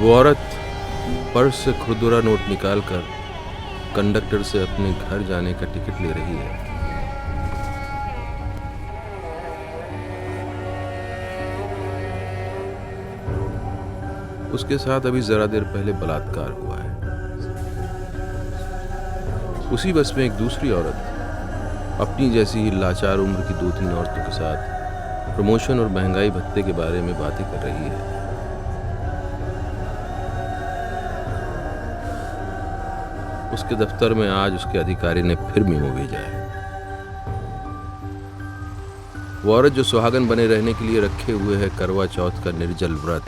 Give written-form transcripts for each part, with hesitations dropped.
वो औरत पर्स से खुरदुरा नोट निकालकर कंडक्टर से अपने घर जाने का टिकट ले रही है। उसके साथ अभी जरा देर पहले बलात्कार हुआ है। उसी बस में एक दूसरी औरत अपनी जैसी ही लाचार उम्र की 2-3 औरतों के साथ प्रमोशन और महंगाई भत्ते के बारे में बातें कर रही है। उसके दफ्तर में आज उसके अधिकारी ने फिर मेमो भेजा है। वो औरत जो सुहागन बने रहने के लिए रखे हुए है करवा चौथ का निर्जल व्रत,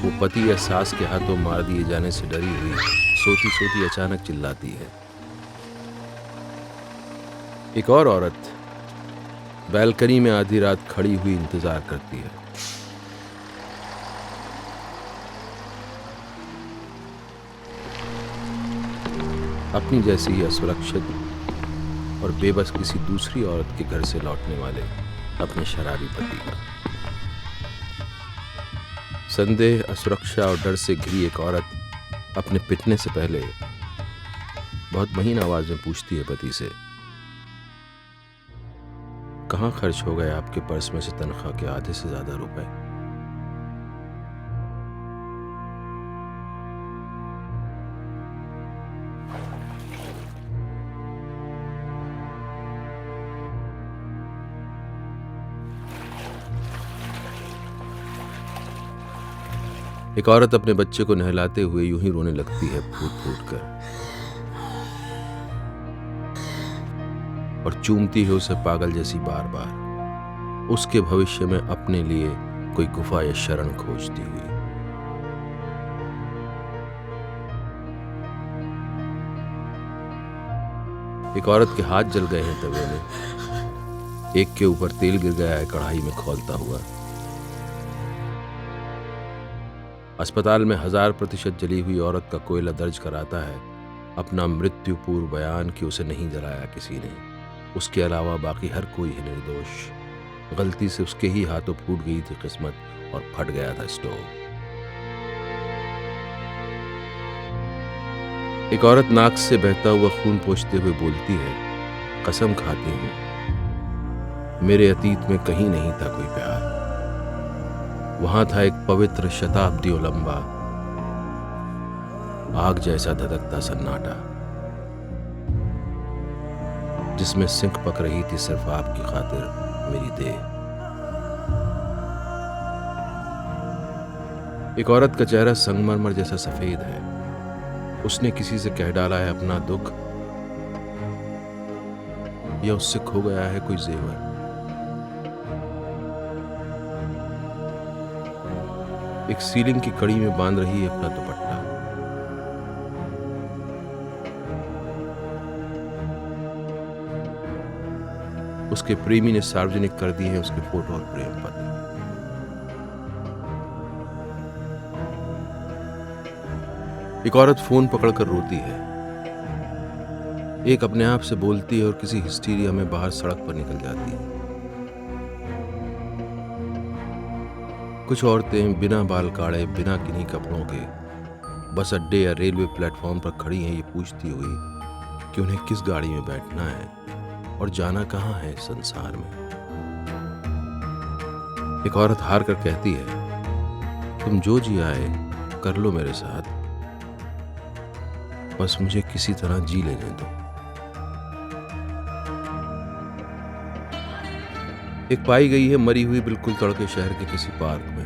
वो पति या सास के हाथों मार दिए जाने से डरी हुई सोती सोती अचानक चिल्लाती है। एक और औरत बैल्कनी में आधी रात खड़ी हुई इंतजार करती है। अपनी जैसी ही असुरक्षित और बेबस किसी दूसरी औरत के घर से लौटने वाले अपने शराबी पति का। संदेह, असुरक्षा और डर से घिरी एक औरत अपने पिटने से पहले बहुत महीन आवाज में पूछती है पति से, कहां खर्च हो गए आपके पर्स में से तनख्वाह के आधे से ज्यादा रुपए? एक औरत अपने बच्चे को नहलाते हुए यूं ही रोने लगती है फूट फूट कर, और चूमती है उसे पागल जैसी बार बार, उसके भविष्य में अपने लिए कोई गुफा या शरण खोजती हुई। एक औरत के हाथ जल गए हैं तवे में, एक के ऊपर तेल गिर गया है कढ़ाई में खौलता हुआ। अस्पताल में 1000% जली हुई औरत का कोयला दर्ज कराता है अपना मृत्यु पूर्व बयान कि उसे नहीं जलाया किसी ने, उसके अलावा बाकी हर कोई है निर्दोष। गलती से उसके ही हाथों फूट गई थी किस्मत और फट गया था स्टोव। एक औरत नाक से बहता हुआ खून पोंछते हुए बोलती है, कसम खाती हूं मेरे अतीत में कहीं नहीं था कोई प्यार। वहां था एक पवित्र शताब्दियों लंबा आग जैसा धधकता सन्नाटा, जिसमें सिंक पक रही थी सिर्फ आपकी खातिर मेरी देह। एक औरत का चेहरा संगमरमर जैसा सफेद है, उसने किसी से कह डाला है अपना दुख, या उससे खो गया है कोई जेवर। एक सीलिंग की कड़ी में बांध रही है अपना दुपट्टा। उसके प्रेमी ने सार्वजनिक कर दिए हैं उसके फोटो और प्रेम पत्र। एक औरत फोन पकड़कर रोती है, एक अपने आप से बोलती है और किसी हिस्टीरिया में बाहर सड़क पर निकल जाती है। कुछ औरतें बिना बाल काढ़े, बिना किन्हीं कपड़ों के बस अड्डे या रेलवे प्लेटफॉर्म पर खड़ी हैं, ये पूछती हुई कि उन्हें किस गाड़ी में बैठना है और जाना कहां है इस संसार में। एक औरत हार कर कहती है, तुम जो जी आए कर लो मेरे साथ, बस मुझे किसी तरह जी लेने दो। एक पाई गई है मरी हुई बिल्कुल तड़के शहर के किसी पार्क में,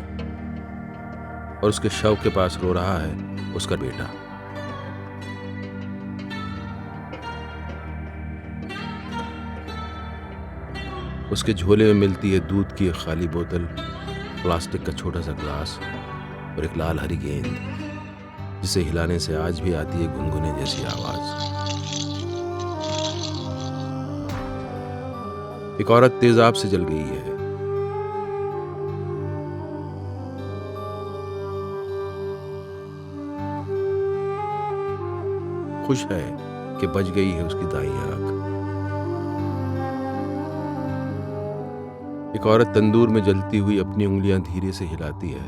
और उसके शव के पास रो रहा है उसका बेटा। उसके झोले में मिलती है दूध की एक खाली बोतल, प्लास्टिक का छोटा सा ग्लास और एक लाल हरी गेंद, जिसे हिलाने से आज भी आती है गुनगुने जैसी आवाज। एक औरत तेजाब से जल गई है। खुश है कि बच गई है उसकी दाईं आंख। एक औरत तंदूर में जलती हुई अपनी उंगलियां धीरे से हिलाती है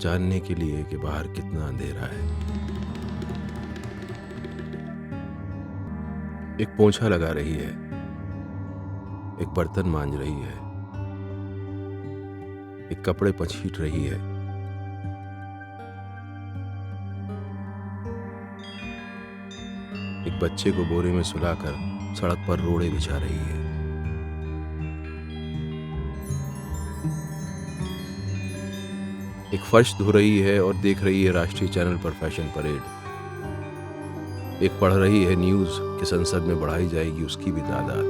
जानने के लिए कि बाहर कितना अंधेरा है। एक पोंछा लगा रही है, एक बर्तन मांज रही है, एक कपड़े पछीट रही है, एक बच्चे को बोरे में सुलाकर सड़क पर रोड़े बिछा रही है। एक फर्श धो रही है और देख रही है राष्ट्रीय चैनल पर फैशन परेड। एक पढ़ रही है न्यूज कि संसद में बढ़ाई जाएगी उसकी भी तादाद।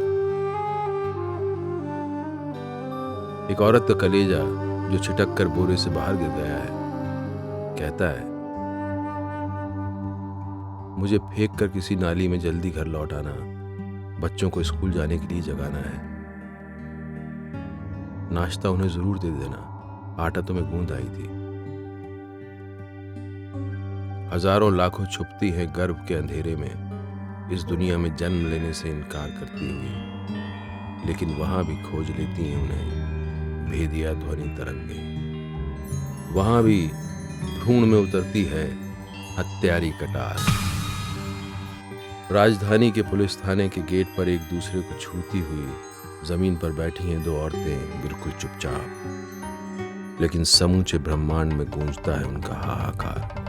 एक औरत का कलेजा जो छिटक कर बोरे से बाहर गिर गया है कहता है, मुझे फेंक कर किसी नाली में जल्दी घर लौट आना, बच्चों को स्कूल जाने के लिए जगाना है। नाश्ता उन्हें जरूर दे देना, आटा तो मैं गूंद आई थी। हजारों लाखों छुपती हैं गर्भ के अंधेरे में, इस दुनिया में जन्म लेने से इनकार करती हुई, लेकिन वहां भी खोज लेती हैं उन्हें भेदिया ध्वनि तरंगे। वहां भी भ्रूण में उतरती है हत्यारी कटार। राजधानी के पुलिस थाने के गेट पर एक दूसरे को छूती हुई जमीन पर बैठी हैं दो औरतें बिल्कुल चुपचाप, लेकिन समूचे ब्रह्मांड में गूंजता है उनका हाहाकार।